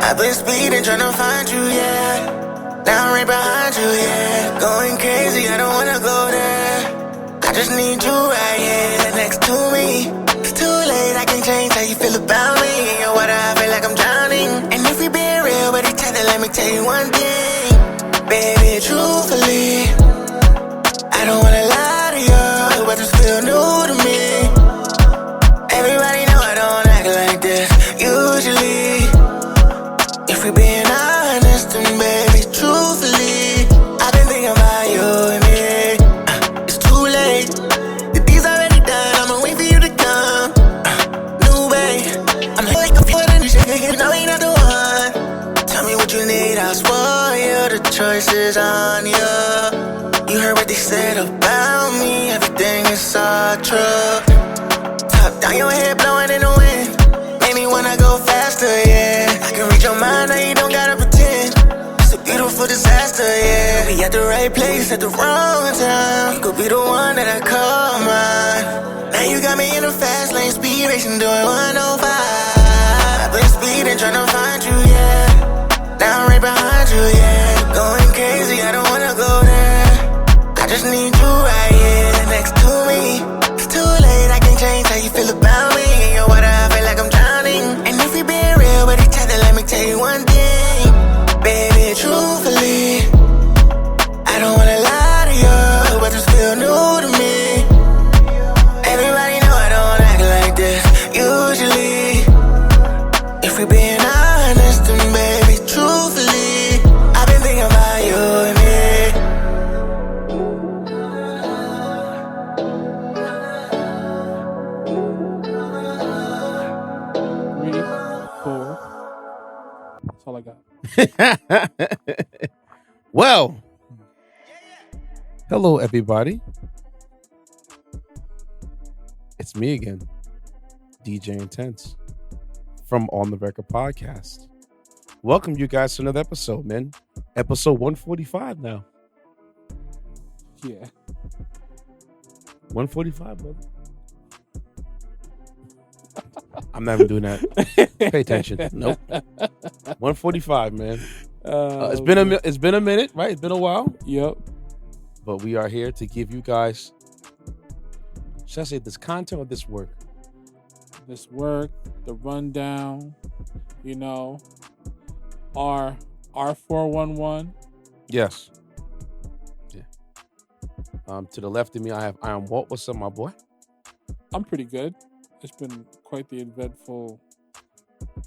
I've been speeding, trying to find you, yeah. Now I'm right behind you, yeah. Going crazy, I don't wanna go there. I just need you right here next to me. It's too late, I can't change how you feel about me. In your water, I feel like I'm drowning. And if we being real, but it's time to let me tell you one thing. Baby, truthfully, I don't wanna lie to you, but it's still new to me. Everybody know I don't act like this usually. If we being honest, then baby, truthfully, I've been thinking about you and me. It's too late. The deed's already done. I'ma wait for you to come. New way. I'm like a foot in the shit. You know you're not the one. Tell me what you need. I swear you. The choice is on you. You heard what they said about me. Everything is all true. Top down, your head blowing in the wind. Made me wanna go faster, yeah. I can read your mind, now you don't gotta pretend. It's a beautiful disaster, yeah. We at the right place at the wrong time. You could be the one that I call mine. Now you got me in the fast lane, speed racing, doing 105. I've been speeding, trying to find you, yeah. Now I'm right behind you, yeah. Going crazy, I don't wanna go there. I just need you right here next to me. It's too late, I can't change how you feel about me. In your water, I feel like I'm drowning. And if we being real, but it's time to let me tell you one thing. Baby, truthfully, I don't wanna lie to you, but it's still new to me. Everybody know I don't act like this usually. If we being honest, then baby, truthfully, I've been thinking about you and me. That's all I got. Well, hello everybody. It's me again, DJ Intence from On the Record Podcast. Welcome you guys to another episode, man. Episode 145 now. Yeah. 145, brother. I'm never doing that. Pay attention. Nope. 145, man. It's been a minute, right? It's been a while. Yep. But we are here to give you guys, should I say this content or this work? This work, the rundown, you know, our 411. Yes. Yeah. To the left of me, I have Iron Walt. What's up, my boy? I'm pretty good. It's been quite the eventful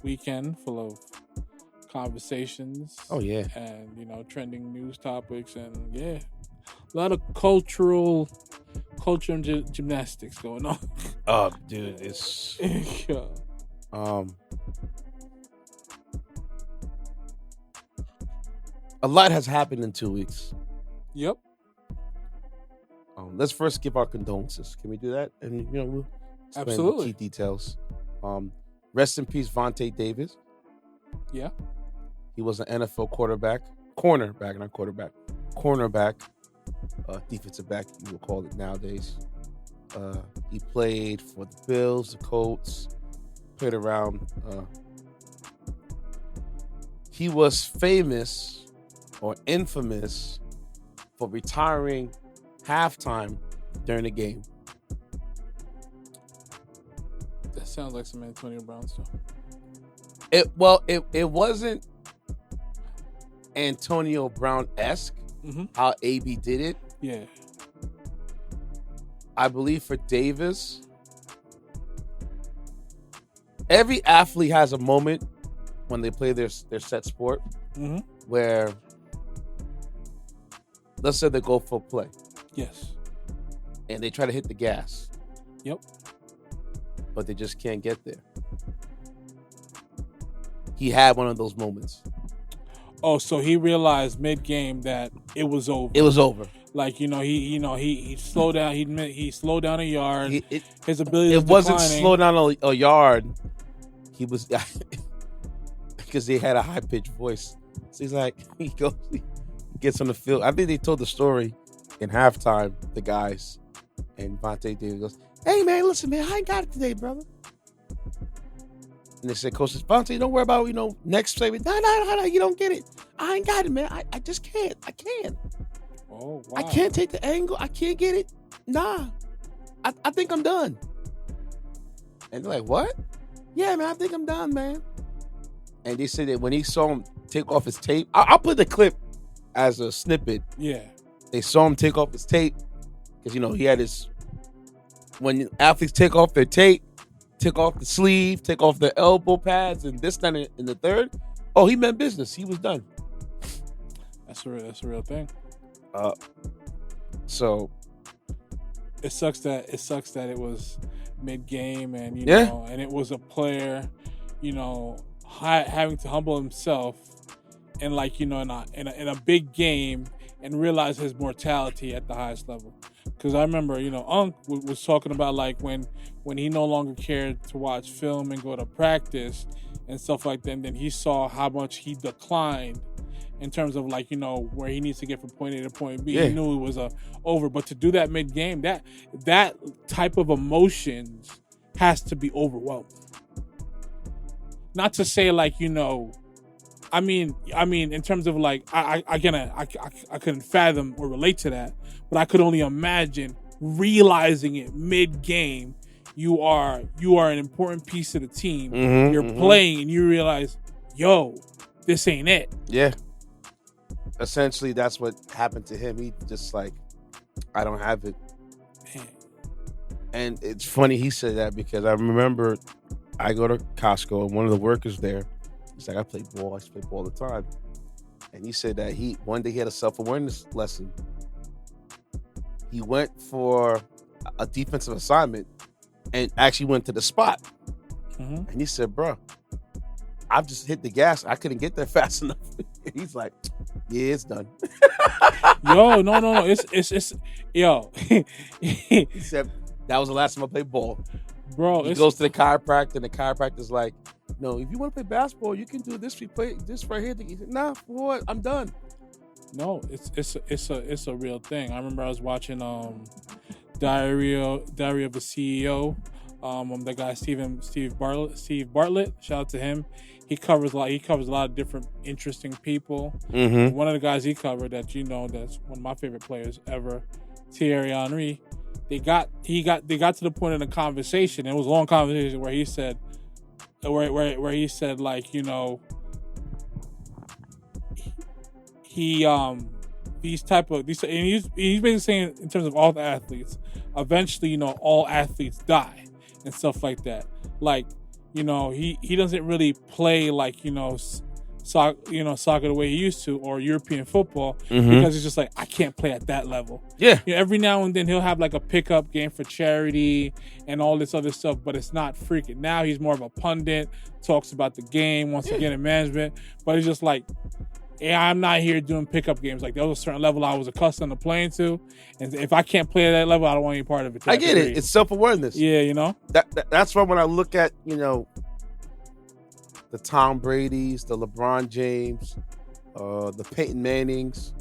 weekend, full of conversations. Oh yeah. And trending news topics, and yeah, a lot of cultural gymnastics going on. Oh, dude, it's yeah. A lot has happened in 2 weeks. Yep. Let's first give our condolences. Can we do that? And we'll explain absolutely the key details. Rest in peace, Vontae Davis. Yeah. He was an NFL cornerback, defensive back, you would call it nowadays. He played for the Bills, the Colts, played around. He was famous or infamous for retiring halftime during the game. That sounds like some Antonio Brown stuff. It wasn't Antonio Brown-esque, how AB did it. Yeah. I believe for Davis, every athlete has a moment when they play their set sport where, let's say they go for play. Yes. And they try to hit the gas. Yep. But they just can't get there. He had one of those moments. Oh, so he realized mid-game that it was over. It was over. Like, he slowed down. He slowed down a yard. His ability. It wasn't slow down a yard. He was because they had a high pitched voice. So he's like, he gets on the field. I think they told the story in halftime. The guys and Vontae Davis goes, "Hey man, listen man, I ain't got it today, brother." And they said, Coach says, Vontae, don't worry about, next play. No, you don't get it. I ain't got it, man. I just can't. I can't. Oh, wow. I can't take the angle. I can't get it. Nah. I think I'm done. And they're like, what? Yeah, man, I think I'm done, man. And they said that when he saw him take off his tape, I'll put the clip as a snippet. Yeah. They saw him take off his tape because, he had his, when athletes take off their tape, take off the sleeve, take off their elbow pads, and this, that, and the third. Oh, he meant business. He was done. That's a real thing. So it sucks that it was mid-game and and it was a player, having to humble himself and in a big game and realize his mortality at the highest level. Because I remember, Unc was talking about when he no longer cared to watch film and go to practice and stuff like that. And then he saw how much he declined in terms of where he needs to get from point A to point B. Yeah. He knew it was over. But to do that mid-game, that type of emotions has to be overwhelming. Not to say I mean, in terms of I couldn't fathom or relate to that, but I could only imagine realizing it mid-game. You are an important piece of the team. Mm-hmm, You're playing and you realize, yo, this ain't it. Yeah. Essentially, that's what happened to him. He just I don't have it. Man. And it's funny he said that because I remember I go to Costco and one of the workers there, he's like, I play ball. I used to play ball all the time. And he said that one day he had a self-awareness lesson. He went for a defensive assignment and actually went to the spot. Mm-hmm. And he said, bro, I've just hit the gas. I couldn't get there fast enough. He's like, yeah, it's done. Yo, no. It's yo. He said, that was the last time I played ball. Bro, he goes to the chiropractor, and the chiropractor's like, no, if you want to play basketball, you can do this. We play this right here. He said, nah, for what? I'm done. No, it's a real thing. I remember I was watching Diary of a CEO. The guy Steve Bartlett. Shout out to him. He covers a lot of different interesting people. Mm-hmm. One of the guys he covered that's one of my favorite players ever, Thierry Henry. They got to the point in the conversation. It was a long conversation where he said, he's basically saying in terms of all the athletes, eventually, all athletes die and stuff like that. He doesn't really play soccer the way he used to, or European football, because he's just I can't play at that level. Yeah. Every now and then he'll have a pickup game for charity and all this other stuff, but it's not freaking. Now he's more of a pundit, talks about the game, wants to get in management, but he's just I'm not here doing pickup games. There was a certain level I was accustomed to playing to, and if I can't play at that level, I don't want any part of it. I get it. It's self-awareness. Yeah, That's why when I look at, the Tom Brady's, the LeBron James, the Peyton Mannings,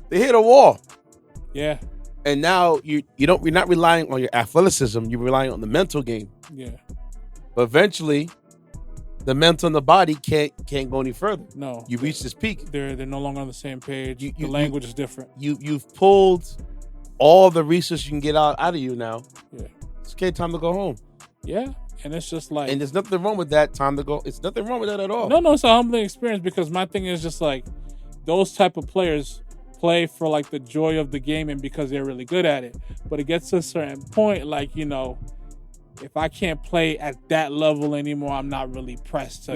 they hit a wall. Yeah. And now you're not relying on your athleticism, you're relying on the mental game. Yeah. But eventually, the mental and the body can't go any further. No. You reach this peak. They're no longer on the same page. The language is different. You've pulled all the resources you can get out of you now. Yeah. It's okay, time to go home. Yeah. And it's just and there's nothing wrong with that. Time to go. It's nothing wrong with that at all. No, it's a humbling experience because my thing is just those type of players play for the joy of the game and because they're really good at it. But it gets to a certain point, if I can't play at that level anymore, I'm not really pressed to,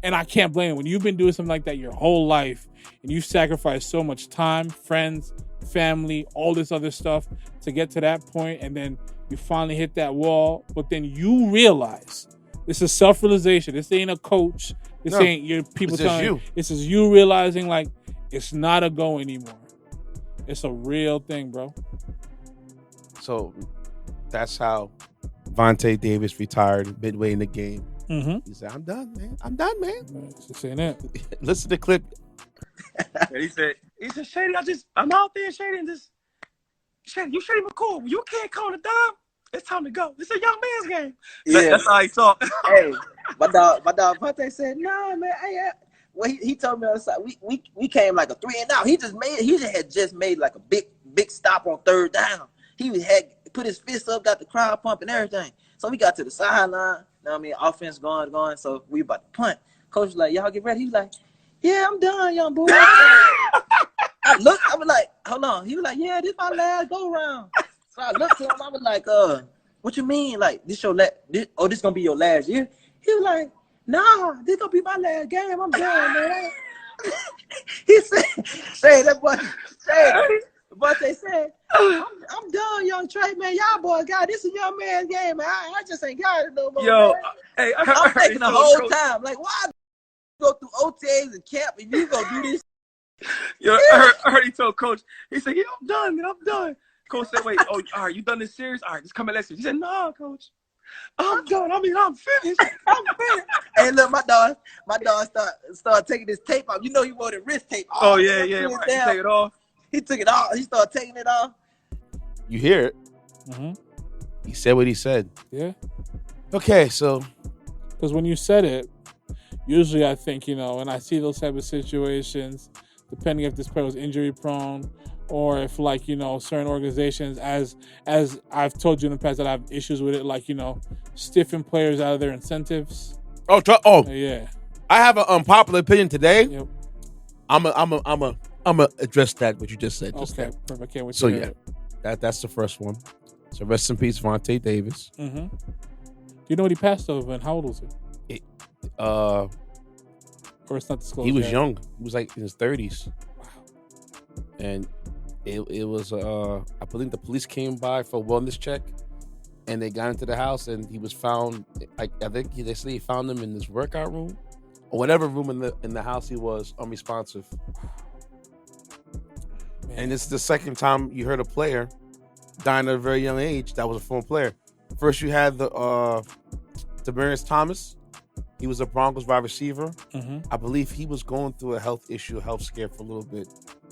And I can't blame it. When you've been doing something like that your whole life and you've sacrificed so much time, friends, family, all this other stuff to get to that point, and then you finally hit that wall, but then you realize this is self-realization. This ain't a coach. This ain't your people telling you. This is you realizing it's not a go anymore. It's a real thing, bro. So that's how Vontae Davis retired midway in the game. Mm-hmm. He said, I'm done, man. Just saying that. Listen to the clip. And he said, Shady, I'm out there, Shady, and Shady, you Shady McCoy. You can't call the dime. it's time to go. It's a young man's game. Yeah. That's how he talk. Hey, my dog Vontae said, nah, man. Hey, well, he told me on the side, we came like a 3-and-out. He had just made like a big stop on third down. He had put his fist up, got the crowd pumping, everything. So we got to the sideline. You know what I mean? Offense going. So we about to punt. Coach was like, y'all get ready. He was like, yeah, I'm done, young boy. I was like, hold on. He was like, yeah, this my last go round. So I looked to him. I was like, what you mean? Like, this gonna be your last year? He was like, nah, this gonna be my last game. I'm done, man. He said, that boy, Vontae said, I'm done, young Trey, man. Y'all boys got this is young man's game, man. I just ain't got it no more. Yo, man. hey, I'm thinking the whole time, like, why go through OTAs and camp if you gonna do this? Yo, I heard he told Coach, he said, yeah, I'm done, man. I'm done. Coach said, wait, all right, you done this series? All right, just come in next year. He said, nah, Coach. I'm done. I mean, I'm finished. Hey, look, my dog started taking his tape off. You know he wore the wrist tape off. Oh, yeah. Right. He take it off. He took it off. He started taking it off. You hear it. Mm-hmm. He said what he said. Yeah. Okay, so. Because when you said it, usually I think, when I see those type of situations, depending if this player was injury prone or if, like, certain organizations, as I've told you in the past that I have issues with it, like, stiffing players out of their incentives. Yeah. I have an unpopular opinion today. Yep. I'm a address that what you just said. Okay, perfect. Can't wait to so hear yeah, it. that's the first one. So rest in peace, Vontae Davis. Mm-hmm. Do you know what he passed over and how old was he? Or it's not disclosed. He was yet? young. He was like in his 30s. Wow. And it was I believe the police came by for a wellness check, and they got into the house, and he was found. I think they say he found him in this workout room or whatever room in the house he was unresponsive. Man. And it's the second time you heard a player die at a very young age. That was a former player. First, you had the Demaryius Thomas. He was a Broncos wide receiver. Mm-hmm. I believe he was going through a health scare for a little bit,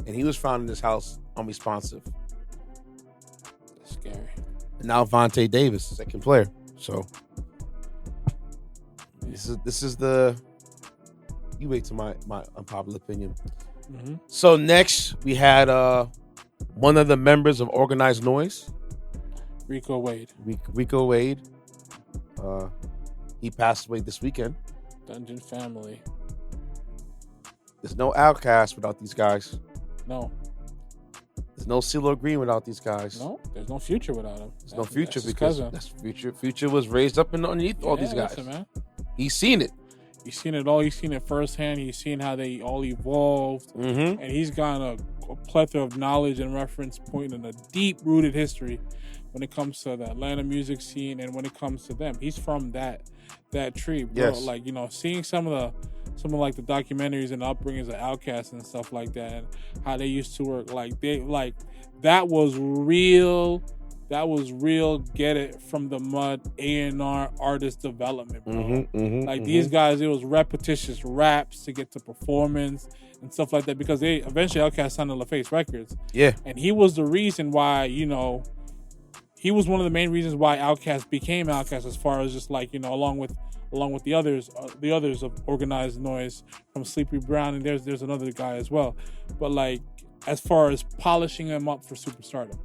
and he was found in his house unresponsive. That's scary. And now Vontae Davis, second player. So this is the. You wait to my unpopular opinion. Mm-hmm. So next we had one of the members of Organized Noise, Rico Wade. Rico Wade. He passed away this weekend. Dungeon family. There's no Outkast without these guys. No. There's no CeeLo Green without these guys. No, there's no Future without him. There's no Future that's because that's Future. Future was raised up underneath all these guys. Listen, man. He's seen it. He's seen it all. He's seen it firsthand. He's seen how they all evolved. Mm-hmm. And he's got a plethora of knowledge and reference point and a deep-rooted history when it comes to the Atlanta music scene and when it comes to them. He's from that tree, bro. Yes. Like, seeing some of like the documentaries and upbringings of Outkast and stuff like that and how they used to work. That was real get it from the mud A&R artist development, bro. Mm-hmm, these guys, it was repetitious raps to get to performance and stuff like that because they eventually Outkast signed to LaFace Records. Yeah. And he was the reason why, he was one of the main reasons why Outkast became Outkast as far as just along with the others of Organized Noise from Sleepy Brown, and there's another guy as well. But as far as polishing them up for superstardom.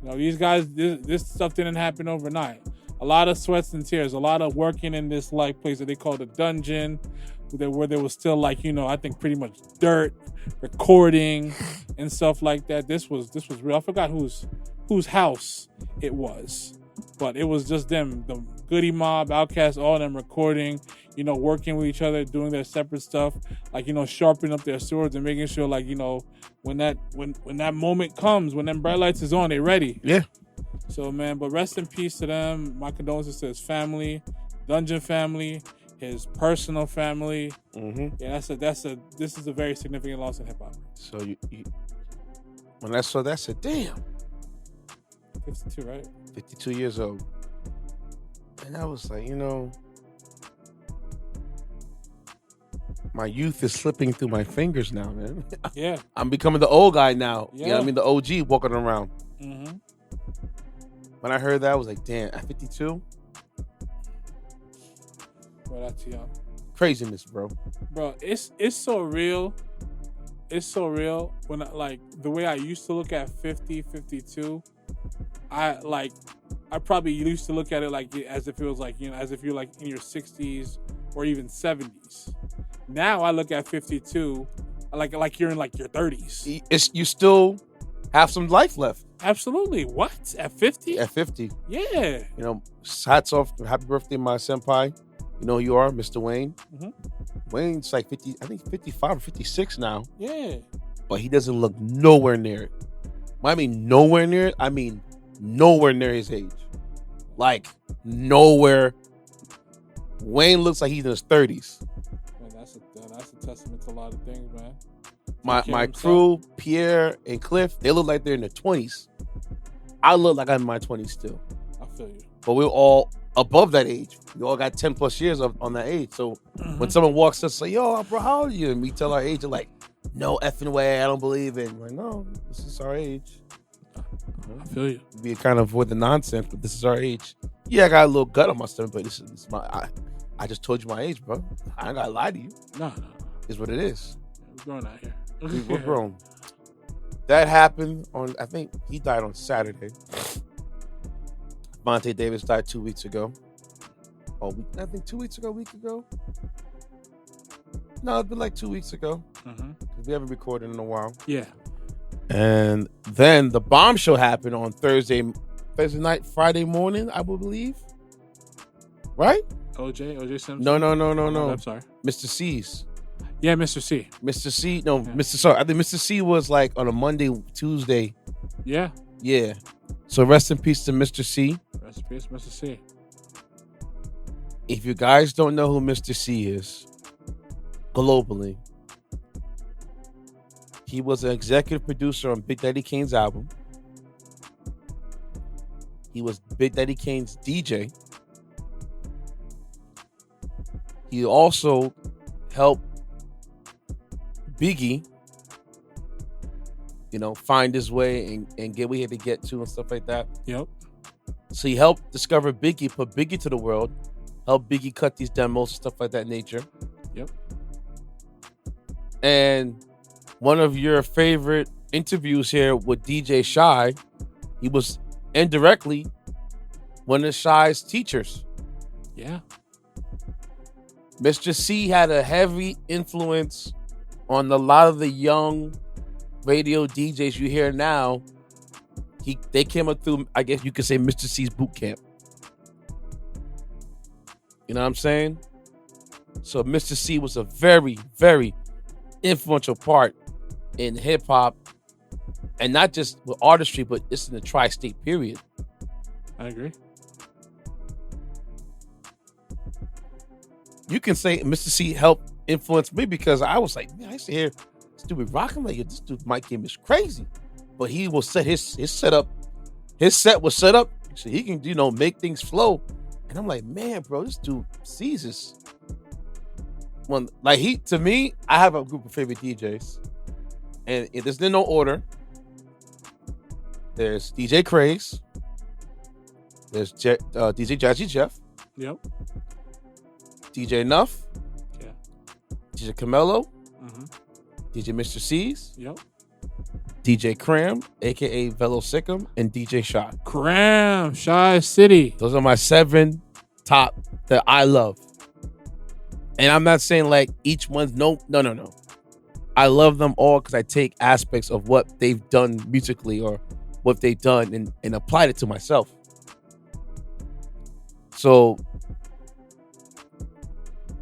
These guys, this stuff didn't happen overnight. A lot of sweats and tears, a lot of working in this place that they call the dungeon, where there was still I think pretty much dirt, recording and stuff like that. This was real. I forgot whose house it was, but it was just them, the Goody Mob, Outkast, all of them recording, working with each other, doing their separate stuff, sharpening up their swords and making sure when that moment comes, when them bright lights is on, they ready. Yeah. So, man, but rest in peace to them. My condolences to his family, Dungeon family, his personal family. Mm-hmm. Yeah, this is a very significant loss in hip hop. So you when I saw that, I said, damn. 52, right? 52 years old. And I was like, my youth is slipping through my fingers now, man. Yeah. I'm becoming the old guy now. Yeah. You know what I mean? The OG walking around. Mm-hmm. When I heard that, I was like, damn, at 52? Bro, that's young. Craziness, bro. Bro, it's so real. It's so real. When the way I used to look at 50, 52, I probably used to look at it like as if it was like, as if you're like in your 60s or even 70s. Now I look at 52 like you're in like your 30s. You still have some life left. Absolutely. What? At 50? At 50. Yeah. Hats off. Happy birthday, my senpai. You know who you are, Mr. Wayne. Mm-hmm. Wayne's like 50, I think 55 or 56 now. Yeah. But he doesn't look nowhere near it. When I mean nowhere near it, I mean nowhere near his age. Like, nowhere. Wayne looks like he's in his 30s. Man, that's a testament to a lot of things, man. My crew, Pierre and Cliff, they look like they're in their 20s. I look like I'm in my 20s still. I feel you. But we're all above that age. We all got 10 plus years on that age. So when someone walks us and say, yo, bro, how old are you? And we tell our age, they're like, no effing way, I don't believe it. I'm like, no, this is our age. I feel you. We kind of avoid the nonsense, but this is our age. Yeah, I got a little gut on my stomach, but this is my. I just told you my age, bro. I ain't gotta lie to you. No. It's what it is. We're growing out here. We're grown. That happened on. I think he died on Saturday. Vontae Davis died 2 weeks ago. I think 2 weeks ago, a week ago. No, it's been like 2 weeks ago. Mm-hmm. We haven't recorded in a while. Yeah. And then the bombshell happened on Thursday night, Friday morning, I believe. Right? OJ Simpson? No. I'm sorry. Mr. Cee's. Yeah, Mister Cee. Mr. Cee. No, yeah. Sorry. I think Mr. Cee was like on a Monday, Tuesday. Yeah. Yeah. So rest in peace to Mr. Cee. Rest in peace, Mr. Cee. If you guys don't know who Mr. Cee is, globally, he was an executive producer on Big Daddy Kane's album. He was Big Daddy Kane's DJ. He also helped Biggie, find his way and get where he had to get to and stuff like that. Yep. So he helped discover Biggie, put Biggie to the world, helped Biggie cut these demos and stuff like that nature. Yep. And one of your favorite interviews here with DJ Shy, he was indirectly one of Shy's teachers. Yeah. Mr. Cee had a heavy influence on a lot of the young radio DJs you hear now. They came up through, I guess you could say, Mr. Cee's boot camp. You know what I'm saying? So Mr. Cee was a very, very influential part in hip hop, and not just with artistry, but it's in the tri-state period. I agree. You can say Mr. Cee helped influence me because I was like, man, I used to hear this dude be rocking like this dude mic game is crazy, but he will set his setup. His set was set up so he can make things flow, and I'm like, man, bro, this dude sees this. To me, I have a group of favorite DJs, and there's no order. There's DJ Craze. There's DJ Jazzy Jeff. Yep. DJ Nuff. Yeah. DJ Camelo. Mm-hmm. DJ Mister Cee's. Yep. DJ Cram, aka Velo Sikkim, and DJ Shy. Cram, Shy City. Those are my 7 top that I love. And I'm not saying like each one's no. I love them all because I take aspects of what they've done musically or what they've done and applied it to myself. So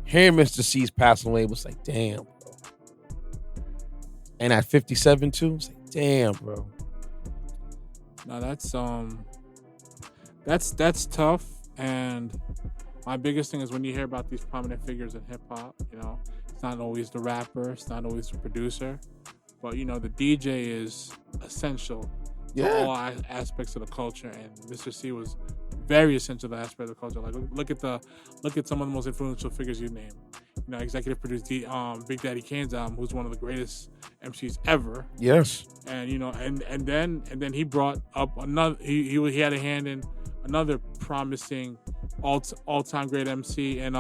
hearing Mr. Cee's passing away was like, damn, bro. And at 57 too, it's like, damn, bro. No, that's tough. And my biggest thing is when you hear about these prominent figures in hip hop, it's not always the rapper, it's not always the producer, but the DJ is essential to all aspects of the culture. And Mr. Cee was very essential to the aspect of the culture. Like look at some of the most influential figures you name. executive produced Big Daddy Kane's album, who's one of the greatest MCs ever. Yes. And and then he brought up another. He had a hand in another promising all-time great MC and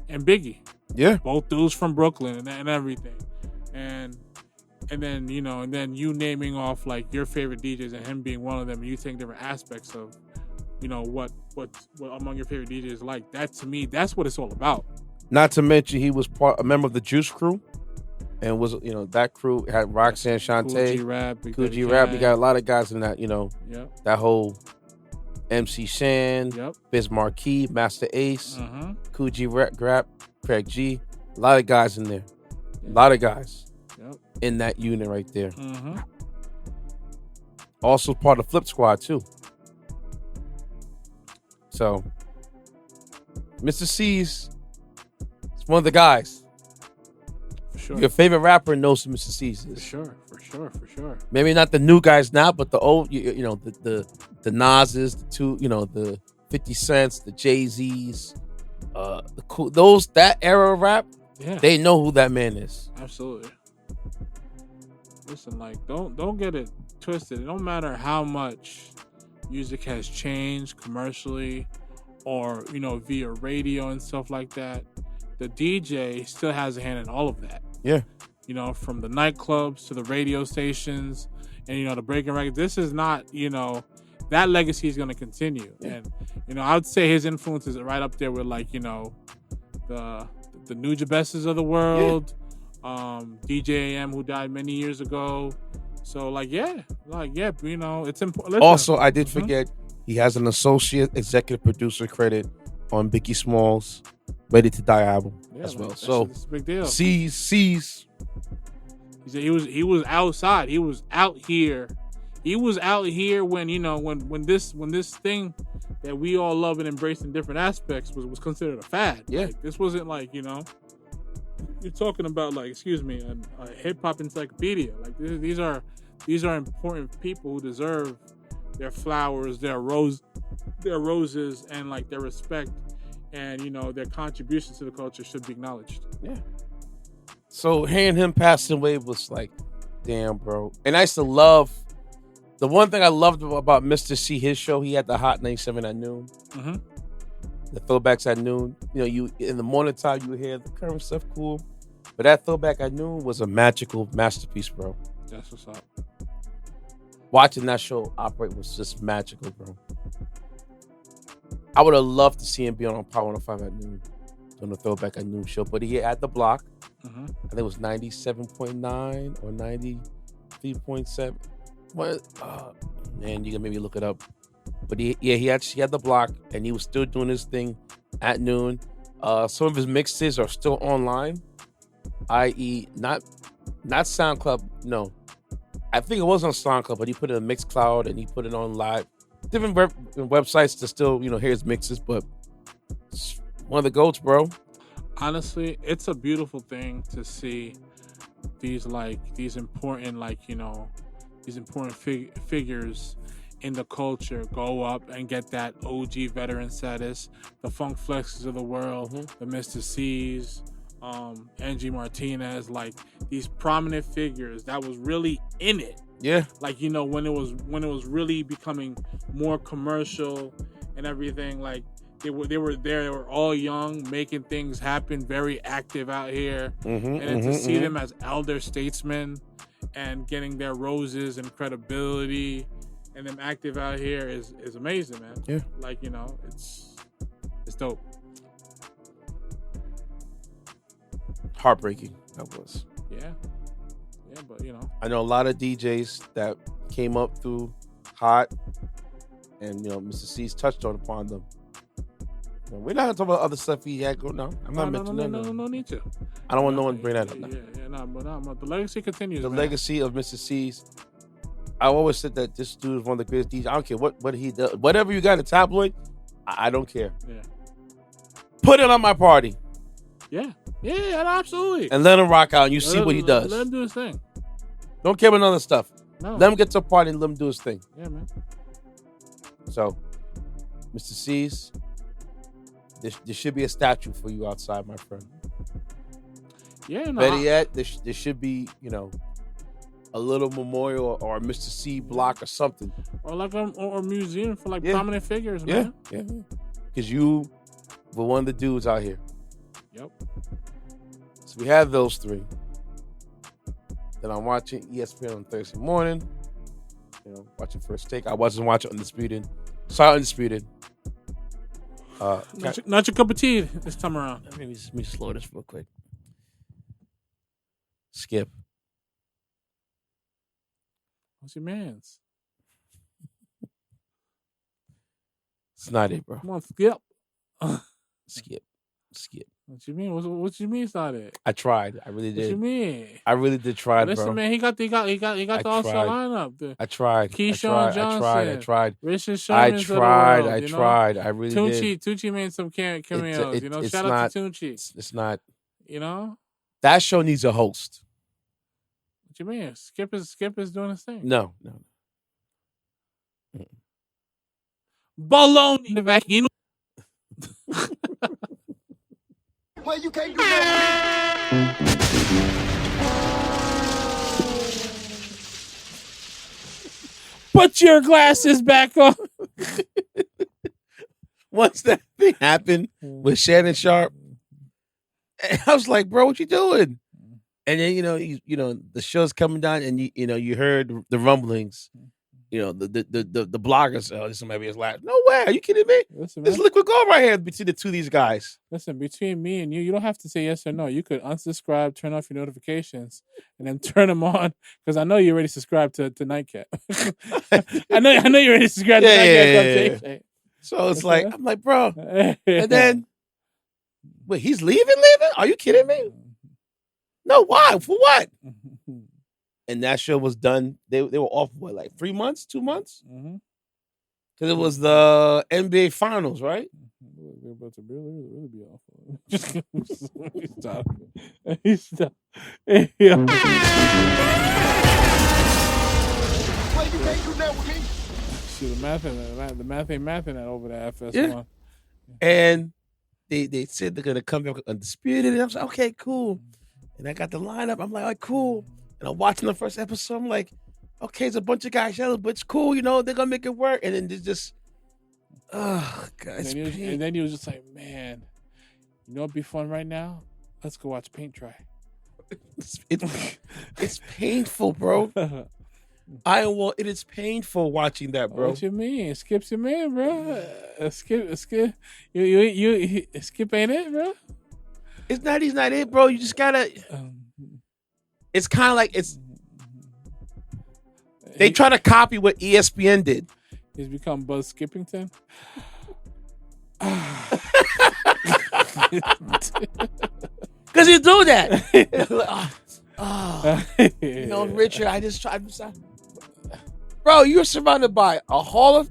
Biggie. Yeah. Both dudes from Brooklyn and everything. And then you naming off like your favorite DJs and him being one of them, and you take different aspects of what among your favorite DJs like. That to me, that's what it's all about. Not to mention he was a member of the Juice Crew, and was that crew had Roxanne Shante, Cool G Rap. You got a lot of guys in that that whole MC Shan, Biz Marquee, Master Ace, Cool G Rap, Craig G. A lot of guys in there. A lot of guys in that unit right there. Also part of Flip Squad too. So Mr. Cee's one of the guys. For sure. Your favorite rapper knows who Mr. Cee is. For sure. Maybe not the new guys now, but the old, the Nas's, the 50 Cents, the Jay-Z's, the cool, that era of rap. Yeah. They know who that man is. Absolutely. Listen, like don't get it twisted. It don't matter how much music has changed commercially or via radio and stuff like that. The DJ still has a hand in all of that. Yeah. From the nightclubs to the radio stations and the breaking records. This is not, that legacy is going to continue. Yeah. And I would say his influence is right up there with like, the Nuja Besses of the world, DJ AM who died many years ago. So it's important. Also, I did forget he has an associate executive producer credit on Biggie Smalls' Ready to Die album as well. So it's a big deal. Cee's. He was outside. He was out here. He was out here when when this thing that we all love and embrace in different aspects was considered a fad. Yeah. Like, this wasn't like you're talking about like a hip hop encyclopedia. Like these are important people who deserve their flowers, their roses, and like their respect, and their contributions to the culture should be acknowledged. Yeah. So hearing him passing away was like, damn, bro. And I used to love the one thing I loved about Mister Cee, his show. He had the Hot 97 at noon. The throwbacks at noon. You in the morning time you would hear the current stuff cool, but that throwback at noon was a magical masterpiece, bro. That's what's up. Watching that show operate was just magical, bro. I would have loved to see him be on Power 105 at noon, on the throwback at noon show. But he had the block. I think it was 97.9 or 93.7. What? Man, you can maybe look it up. But he actually had the block, and he was still doing his thing at noon. Some of his mixes are still online, i.e., not SoundCloud. No, I think it was on SoundCloud, but he put it in Mixcloud and he put it on live. Different websites to still hear his mixes, but it's one of the GOATs, bro. Honestly, it's a beautiful thing to see these important figures in the culture go up and get that OG veteran status. The Funk Flexes of the world, the Mister Cee's, Angie Martinez, like these prominent figures that was really in it. Yeah. Like when it was really becoming more commercial and everything, like they were there. They were all young, making things happen, very active out here. And then to see them as elder statesmen and getting their roses and credibility and them active out here is amazing, man. Yeah. Like, it's dope. Heartbreaking, that was. Yeah. Yeah, but I know a lot of DJs that came up through Hot, and Mr. Cee's touched upon them. We're not gonna talk about other stuff he had going on. I'm not mentioning that. No need to. I don't want no one to bring that up now. But the legacy continues. The legacy of Mr. Cee's. I always said that this dude is one of the greatest DJs. I don't care what he does. Whatever you got in the tabloid, I don't care. Yeah. Put it on my party. Yeah, absolutely. And let him rock out and you see what he does. Let him do his thing. Don't care about other stuff. No. Let him get to a party and let him do his thing. Yeah, man. So, Mr. Cee's, there should be a statue for you outside, my friend. Yeah, no, Better yet, there should be, a little memorial or a Mister Cee block or something. or like or a museum for like Yeah. prominent figures, Yeah, man. yeah. Because you were one of the dudes out here. Yep. So we have those three. Then I'm watching ESPN on Thursday morning. Watching First Take. I wasn't watching Undisputed. Sorry, Undisputed. Not your cup of tea this time around. Let me slow this real quick. Skip. What's your man's? It's not it, bro. Come on, Skip. Skip. What you mean? What you mean it's not it? I tried. I really did. What you mean? I really did try, Listen, bro. man, he got the all-star lineup. I tried. Keyshawn Johnson. I tried. Richard Sherman. I tried. I really did. Tunchi made some cameos. Shout not, out to Tunchi. It's not. That show needs a host. What you mean? Skip is doing his thing. No. Baloney. Well, you can't do that. Put your glasses back on. Once that thing happened with Shannon Sharp, I was like, "Bro, what you doing?" And then the show's coming down, and you heard the rumblings. The bloggers. Oh, this might be his last. No way! Are you kidding me? Listen, There's liquid gold right here between the two of these guys. Listen, between me and you don't have to say yes or no. You could unsubscribe, turn off your notifications, and then turn them on because I know you already subscribed to Nightcap. I know you already subscribed to Nightcap. Yeah. So it's like I'm like, bro, and then wait, he's leaving? Are you kidding me? No, why? For what? And that show was done. They were off for like 3 months, 2 months, because it was the NBA Finals, right? They're about to really be off. Stop. Stop. Well, you can't do that with me. Shoot, the math ain't mathing that over there. FS1. Yeah. And they said they're gonna come back with Undisputed, and I was like, okay, cool. And I got the lineup. I'm like, all right, cool. And I'm watching the first episode. I'm like, okay, it's a bunch of guys yelling, but it's cool, they're gonna make it work. And then they just, oh god. And then he was just like, man, what'd be fun right now? Let's go watch paint dry. It's painful, bro. It is painful watching that, bro. What you mean? Skip's your man, bro. Skip. You Skip ain't it, bro. He's not it, bro. You just gotta. It's kind of like they try to copy what ESPN did. He's become Buzz Skippington. Because you do that. Richard, I just tried. Bro, you're surrounded by a Hall of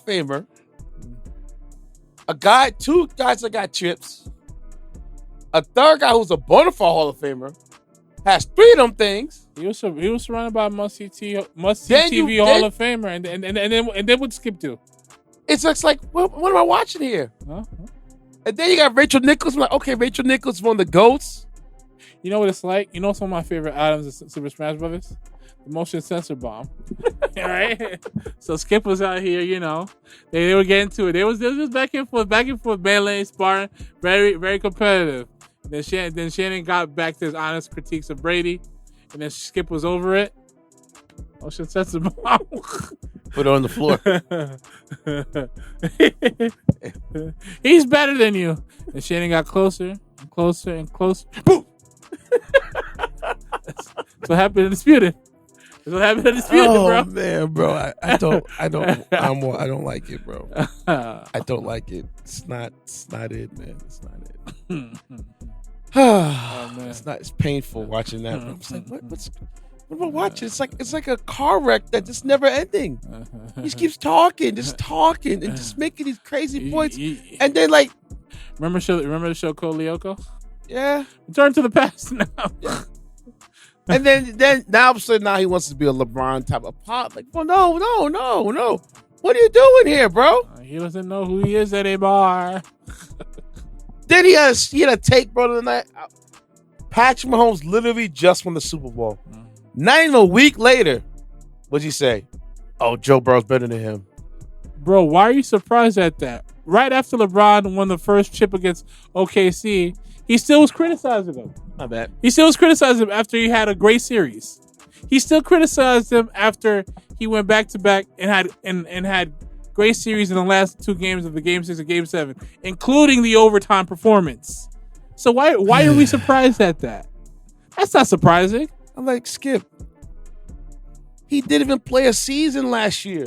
Famer, two guys that got chips, a third guy who's a bona fide Hall of Famer, has 3 of them things. He was surrounded by must-see TV Hall of Famer, and then what Skip do? It's just like, what am I watching here? Huh? And then you got Rachel Nichols. I'm like, okay, Rachel Nichols is one of the GOATs. You know what it's like? Some of my favorite items of Super Smash Brothers? The motion sensor bomb. All right? So Skip was out here, They were getting to it. They was just back and forth, melee, sparring, very, very competitive. Then Shannon got back to his honest critiques of Brady, and then Skip was over it. Motion sensor bomb. Put it on the floor. He's better than you. And Shannon got closer and closer and closer. Boom! That's what happened in Disputed. Oh, man, bro. I don't like it, bro. I don't like it. It's not it, man. It's not it. Oh, man. It's painful watching that. Bro. It's like, what am I watching? It's like a car wreck that just never ending. He just keeps talking, and just making these crazy points. And then remember the show Code Lyoko? Yeah. Return to the past now. Yeah. And then now he wants to be a LeBron type of pop. Like, well, no. What are you doing here, bro? He doesn't know who he is anymore. Then he had a take, bro, tonight. Patrick Mahomes literally just won the Super Bowl. Not even a week later, what'd you say? Oh, Joe Burrow's better than him. Bro, why are you surprised at that? Right after LeBron won the first chip against OKC, he still was criticizing him. My bad. He still was criticizing him after he had a great series. He still criticized him after he went back to back and had great series in the last two games of the Game 6 and Game 7, including the overtime performance. So why are we surprised at that? That's not surprising. I'm like, Skip. He didn't even play a season last year.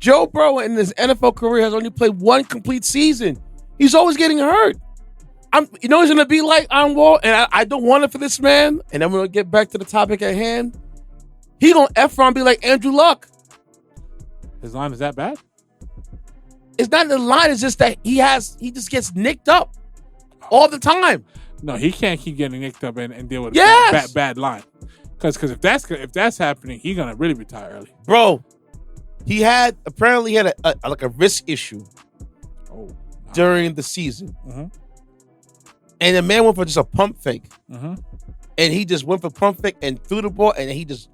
Joe Burrow in his NFL career has only played one complete season. He's always getting hurt. He's going to be like on Wall, and I don't want it for this man. And then we're going to get back to the topic at hand. He going to F-ron be like Andrew Luck. His line is that bad? It's not the line. It's just that he just gets nicked up all the time. No, he can't keep getting nicked up and deal with Yes! a bad line. Because if that's happening, he's going to really retire early. Bro, he apparently had a wrist issue during the season. Mm-hmm. And the man went for just a pump fake. Mm-hmm. And he just went for pump fake and threw the ball, and he just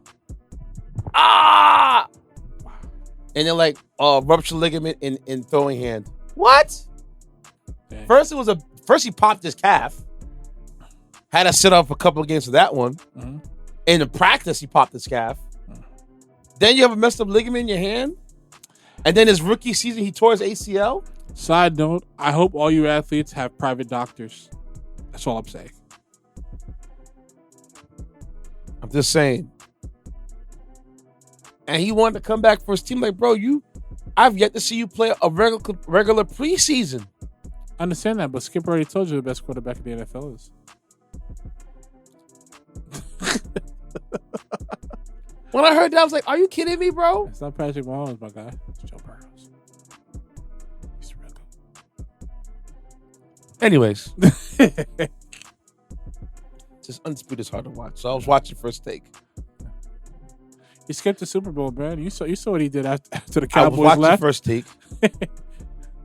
and then like ruptured ligament in throwing hand. What? Dang. First he popped his calf. Had to sit off a couple of games for that one. Mm-hmm. In the practice, he popped his calf. Then you have a messed up ligament in your hand. And then his rookie season, he tore his ACL. Side note, I hope all you athletes have private doctors. That's all I'm saying. I'm just saying. And he wanted to come back for his team. Like, bro, I've yet to see you play a regular preseason. I understand that, but Skip already told you the best quarterback in the NFL is. When I heard that, I was like, are you kidding me, bro? It's not Patrick Mahomes, my guy. It's Joe Burrow. He's real good. Anyways. Just Undisputed is hard to watch. So I was watching First Take. He skipped the Super Bowl, man. You saw what he did after the Cowboys I was watching left. First Take.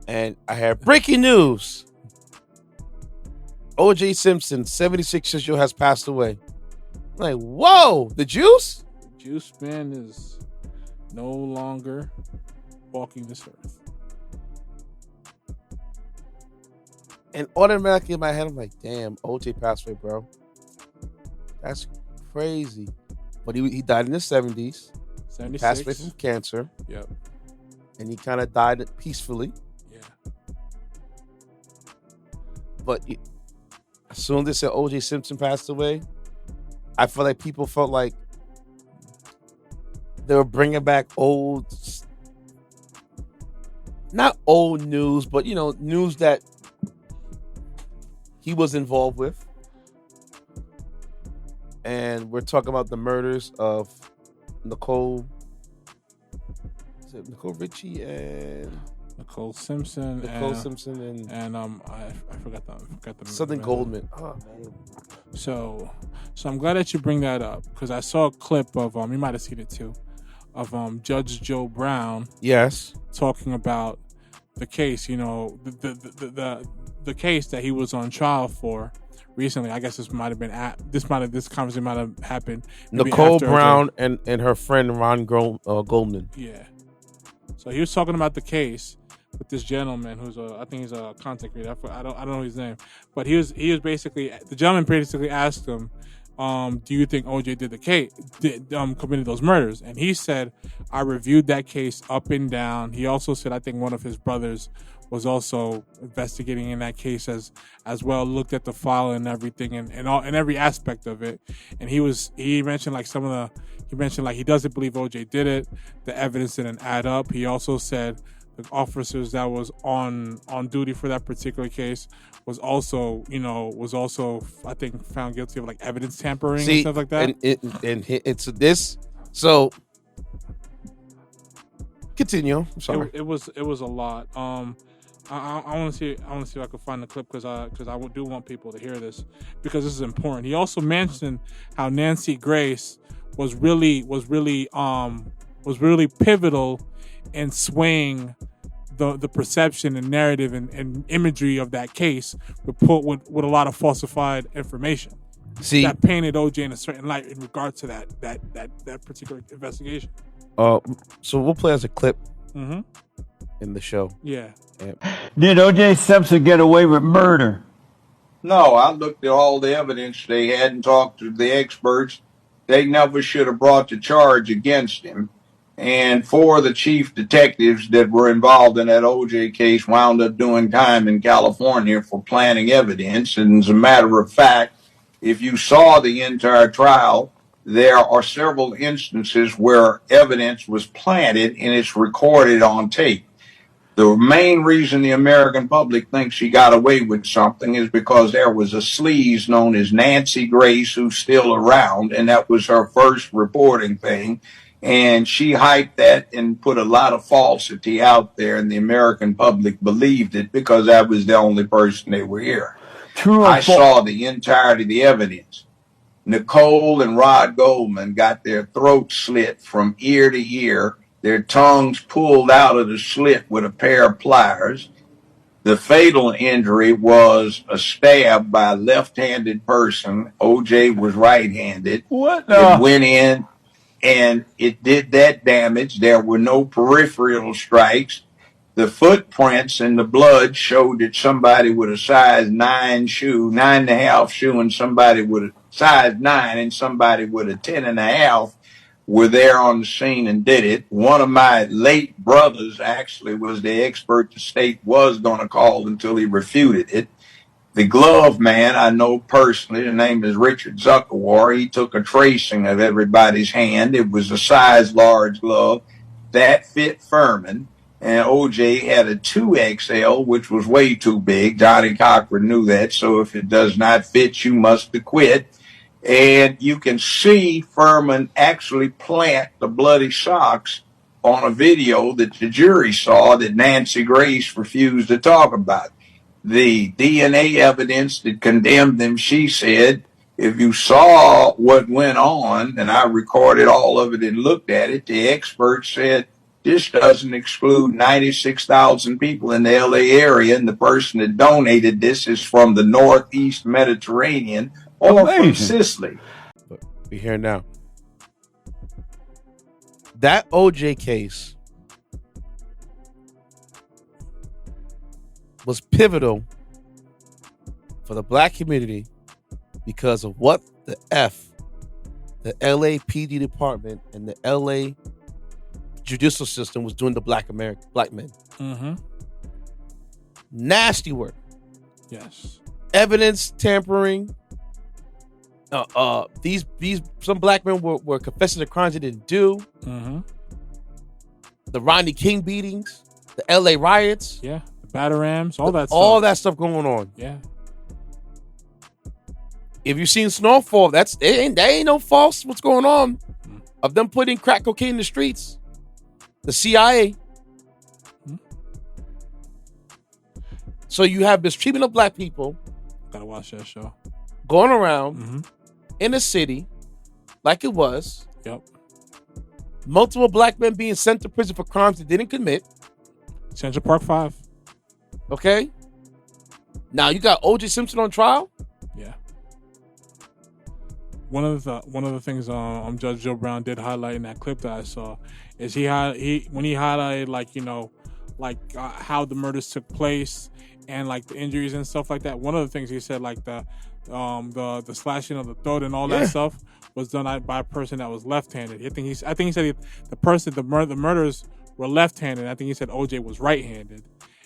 And I had breaking news. O.J. Simpson, 76 years old, has passed away. I'm like, whoa, the juice? Juice Man is no longer walking this earth. And automatically in my head, I'm like, damn, OJ passed away, bro. That's crazy. But he died in his 70s. 76. Passed away from cancer. Yep. And he kind of died peacefully. Yeah. But as soon as they said OJ Simpson passed away, I felt like people felt like they were bringing back not old news, but, news that he was involved with. And we're talking about the murders of Nicole. Is it Nicole Richie and Nicole Simpson? Simpson and I forgot the something Goldman. Oh man. So I'm glad that you bring that up because I saw a clip of you might have seen it too, of Judge Joe Brown. Yes. Talking about the case, the case that he was on trial for recently. I guess this conversation might have happened. Nicole Brown and her friend Goldman. Yeah. So he was talking about the case with this gentleman who's I think he's a content creator. I don't know his name, but he was basically, the gentleman basically asked him, do you think OJ committed those murders? And he said, I reviewed that case up and down. He also said, I think one of his brothers was also investigating in that case as well, looked at the file and everything and every aspect of it. And he mentioned like he doesn't believe OJ did it. The evidence didn't add up. He also said the officers that was on duty for that particular case was also I think found guilty of like evidence tampering and stuff like that. And it's this. So continue. I'm sorry. It was a lot. I want to see if I can find the clip because I do want people to hear this because this is important. He also mentioned how Nancy Grace was really pivotal in swaying the perception and narrative and imagery of that case with a lot of falsified information. See, that painted OJ in a certain light in regard to that particular investigation. So we'll play as a clip Mm-hmm. in the show. Yeah. Did O.J. Simpson get away with murder? No, I looked at all the evidence they had and talked to the experts. They never should have brought the charge against him. And 4 of the chief detectives that were involved in that OJ case wound up doing time in California for planting evidence. And as a matter of fact, if you saw the entire trial, there are several instances where evidence was planted and it's recorded on tape. The main reason the American public thinks she got away with something is because there was a sleaze known as Nancy Grace who's still around, and that was her first reporting thing. And she hyped that and put a lot of falsity out there, and the American public believed it because that was the only person they were hearing. I saw the entirety of the evidence. Nicole and Rod Goldman got their throats slit from ear to ear, their tongues pulled out of the slit with a pair of pliers. The fatal injury was a stab by a left-handed person. OJ was right-handed. What? It went in and it did that damage. There were no peripheral strikes. The footprints and the blood showed that somebody with a size 9 shoe, 9.5 shoe, and somebody with a size 9 and somebody with a 10.5 were there on the scene and did it. One of my late brothers actually was the expert the state was going to call until he refuted it. The glove man I know personally, the name is Richard Zuckerwar. He took a tracing of everybody's hand. It was a size large glove that fit Furman. And OJ had a 2XL, which was way too big. Johnny Cochran knew that. So if it does not fit, you must acquit. And you can see Furman actually plant the bloody socks on a video that the jury saw that Nancy Grace refused to talk about. The DNA evidence that condemned them, she said, if you saw what went on, and I recorded all of it and looked at it, the experts said, this doesn't exclude 96,000 people in the LA area, and the person that donated this is from the Northeast Mediterranean or from Sicily. But we hear now. That OJ case was pivotal for the black community because of what the LAPD department and the LA judicial system was doing to black men. Mm-hmm. Nasty work. Yes. Evidence tampering. These some black men were confessing the crimes they didn't do. Mm-hmm. The Rodney King beatings, the LA riots. Yeah. The Batarams, all that stuff. All that stuff going on. Yeah. If you've seen Snowfall, that ain't no false what's going on. Of them putting crack cocaine in the streets. The CIA. So you have mistreatment of black people. Gotta watch that show. Going around in the city like it was. Yep. Multiple black men being sent to prison for crimes they didn't commit. Central Park 5. Okay. Now you got O.J. Simpson on trial. Yeah. One of the things Judge Joe Brown did highlight in that clip that I saw is when he highlighted how the murders took place and like the injuries and stuff like that. One of the things he said like the slashing of the throat and all that stuff was done by a person that was left-handed. I think he said the murders were left-handed. I think he said OJ was right-handed.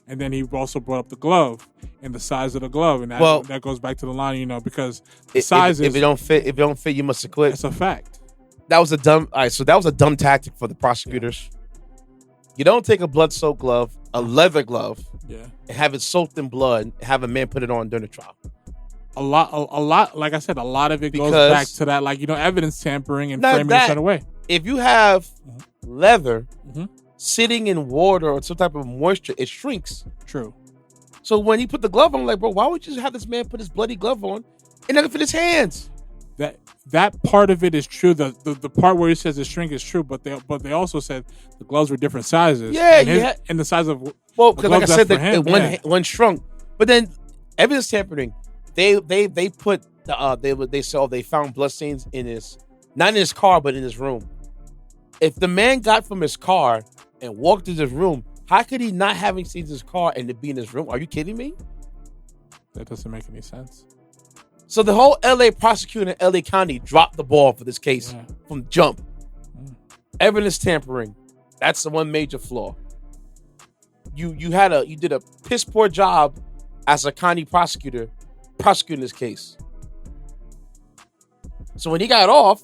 And then he also brought up the glove and the size of the glove, and that goes back to the line, because the size if it don't fit, you must acquit. It's a fact. That was a dumb tactic for the prosecutors. Yeah. You don't take a blood-soaked glove, a leather glove, and have it soaked in blood, and have a man put it on during the trial. A lot. Like I said, a lot of it goes back to that, evidence tampering and framing it a certain way. If you have leather sitting in water or some type of moisture, it shrinks. True. So when he put the glove on, I'm like, bro, why would you have this man put his bloody glove on and not fit his hands? that part of it is true. The part where he says his shrink is true, but they also said the gloves were different sizes. Yeah, and the size of because like I said, him, one shrunk. But then evidence tampering, they put they found bloodstains in not in his car, but in his room. If the man got from his car and walked to his room, how could he not having seen his car and to be in his room? Are you kidding me? That doesn't make any sense. So the whole LA prosecutor in LA County dropped the ball for this case from jump. Evidence tampering. That's the one major flaw. You did a piss poor job as a county prosecutor prosecuting this case. So when he got off,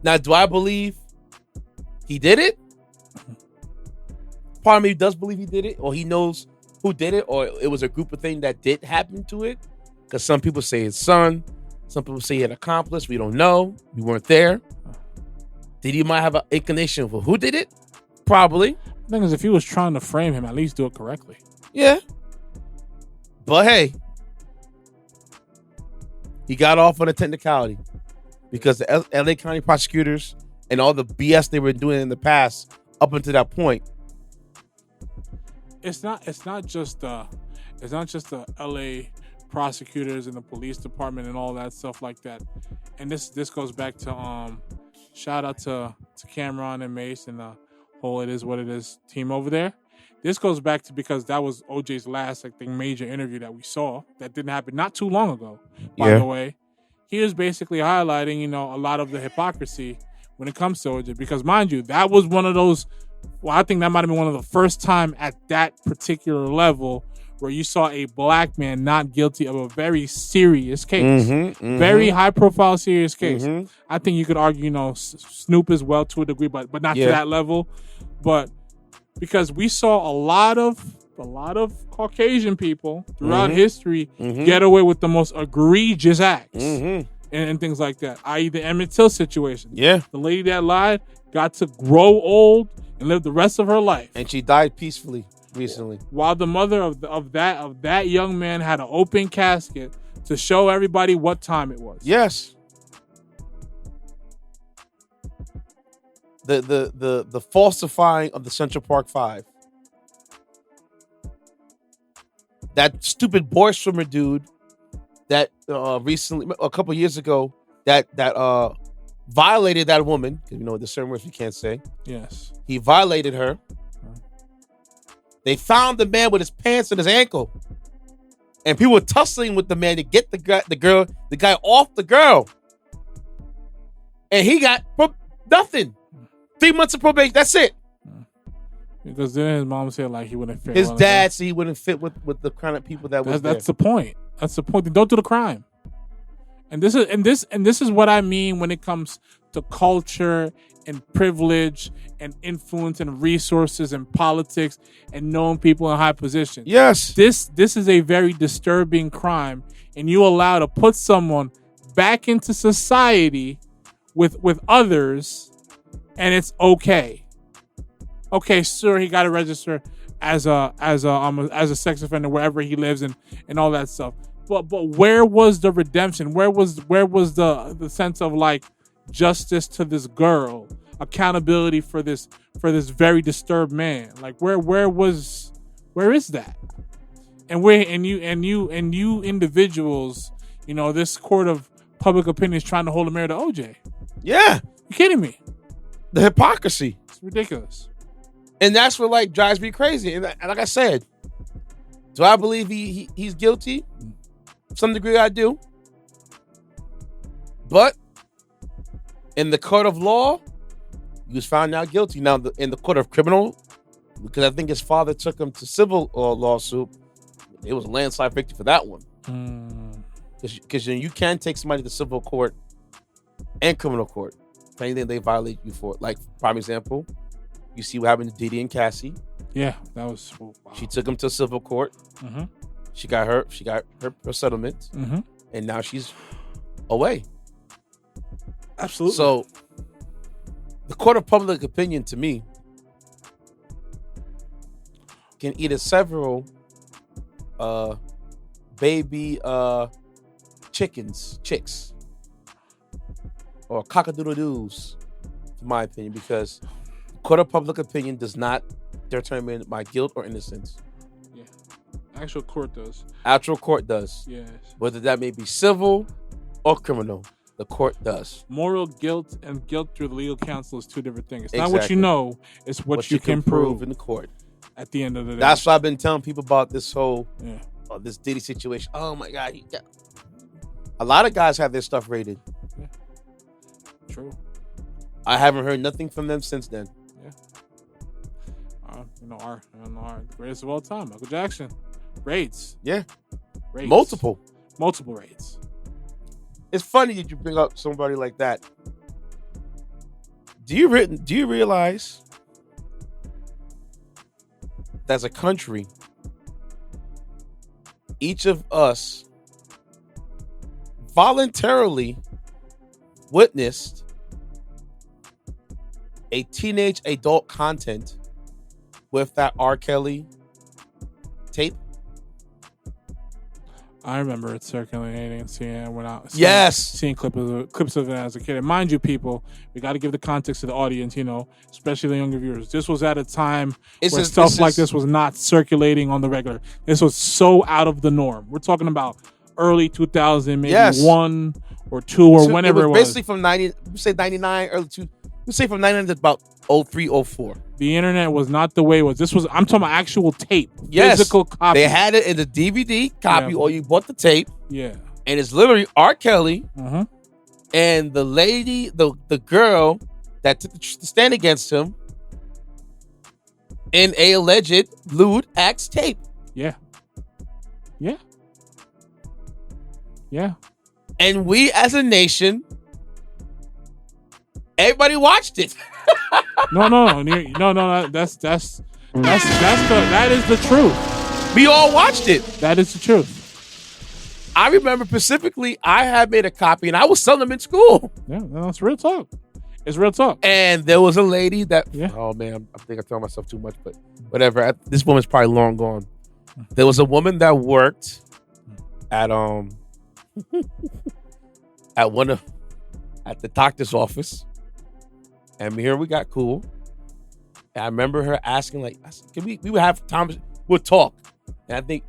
now do I believe he did it? Part of me does believe he did it, or he knows who did it, or it was a group of things that did happen to it. Because some people say his son, some people say he had an accomplice. We don't know. We weren't there. Did he might have an inclination for who did it? Probably. The thing is, if he was trying to frame him, at least do it correctly. Yeah. But hey, he got off on a technicality because the LA County prosecutors and all the BS they were doing in the past up until that point. It's not just the LA prosecutors and the police department and all that stuff like that. And this goes back to shout out to Cameron and Mace and the whole It Is What It Is team over there. This goes back to because that was OJ's last, I think, major interview that we saw. That didn't happen not too long ago, by the way. He was basically highlighting, a lot of the hypocrisy when it comes to OJ. Because mind you, that was one of those, I think that might have been one of the first time at that particular level where you saw a black man not guilty of a very serious case. Very high-profile, serious case. I think you could argue, Snoop as well to a degree, but not to that level. But because we saw a lot of Caucasian people throughout history get away with the most egregious acts and things like that, i.e. the Emmett Till situation. Yeah. The lady that lied got to grow old and live the rest of her life. And she died peacefully recently. While the mother of that young man had an open casket to show everybody what time it was. Yes. The falsifying of the Central Park 5. That stupid boy swimmer dude that recently, a couple years ago, that violated that woman. There's certain words you can't say. Yes. He violated her. They found the man with his pants on his ankle. And people were tussling with the man to get the guy off the girl. And he got nothing. 3 months of probation. That's it. Because then his mom said he wouldn't fit. His dad said he wouldn't fit with the kind of people that was there. That's the point. That's the point. Then don't do the crime. And this is what I mean when it comes to culture and privilege and influence and resources and politics and knowing people in high positions. Yes. This is a very disturbing crime, and you allow to put someone back into society with others, and it's okay. Okay, sure, he got to register as a sex offender wherever he lives and all that stuff. But where was the redemption? Where was the sense of justice to this girl, accountability for this very disturbed man? Where is that? And you individuals, this court of public opinion is trying to hold a mirror to OJ. Yeah. You kidding me? The hypocrisy. It's ridiculous. And that's what drives me crazy. And like I said, do I believe he's guilty? To some degree I do. But in the court of law, he was found not guilty. Now in the court of criminal, because I think his father took him to civil lawsuit, it was a landslide victory for that one. Because you can take somebody to civil court and criminal court for anything they violate you for. Prime example, you see what happened to Diddy and Cassie. Yeah, that was. Wow. She took him to civil court. She got her settlement, and now she's away. Absolutely. So, the court of public opinion, to me, can either several baby chicks, or cockadoodle-doos, in my opinion, because court of public opinion does not determine my guilt or innocence. Yeah. Actual court does. Actual court does. Yes. Whether that may be civil or criminal, the court does. Moral guilt and guilt through the legal counsel is two different things. It's not Exactly. what you know, it's what you can prove in the court. at the end of the day. That's why I've been telling people about this whole Yeah. this Diddy situation. Oh my God. A lot of guys have their stuff rated. Yeah. True. I haven't heard nothing from them since then. Yeah. Our greatest of all time, Michael Jackson. Raids. Yeah. Raids. Multiple raids. It's funny that you bring up somebody like that. Do you realize that as a country, each of us voluntarily witnessed a teenage adult content with that R. Kelly tape? I remember it circulating and seeing it when I seeing clips of it as a kid. And mind you, people, we got to give the context to the audience, especially the younger viewers. This was at a time where stuff like this was not circulating on the regular. This was so out of the norm. We're talking about early 2000, maybe 1 or 2 or whenever it was. Basically from 90, say 99, early 2. We say from 99 to about 03, 04. The internet was not the way it was. I'm talking about actual tape. Yes. Physical copy. They had it in the DVD copy, or you bought the tape. Yeah. And it's literally R. Kelly Uh-huh. and the lady, the girl that took the stand against him in a alleged lewd acts tape. Yeah. Yeah. Yeah. And we as a nation, everybody watched it. No. That is the truth. We all watched it. That is the truth. I remember specifically, I had made a copy and I was selling them in school. Yeah, that's real talk. It's real talk. And there was a lady that, Yeah. oh man, I think I tell myself too much, but whatever. This woman's probably long gone. There was a woman that worked at at the doctor's office, and here we got cool. And I remember her asking, like, "Can we would have time? We'll talk." And I think,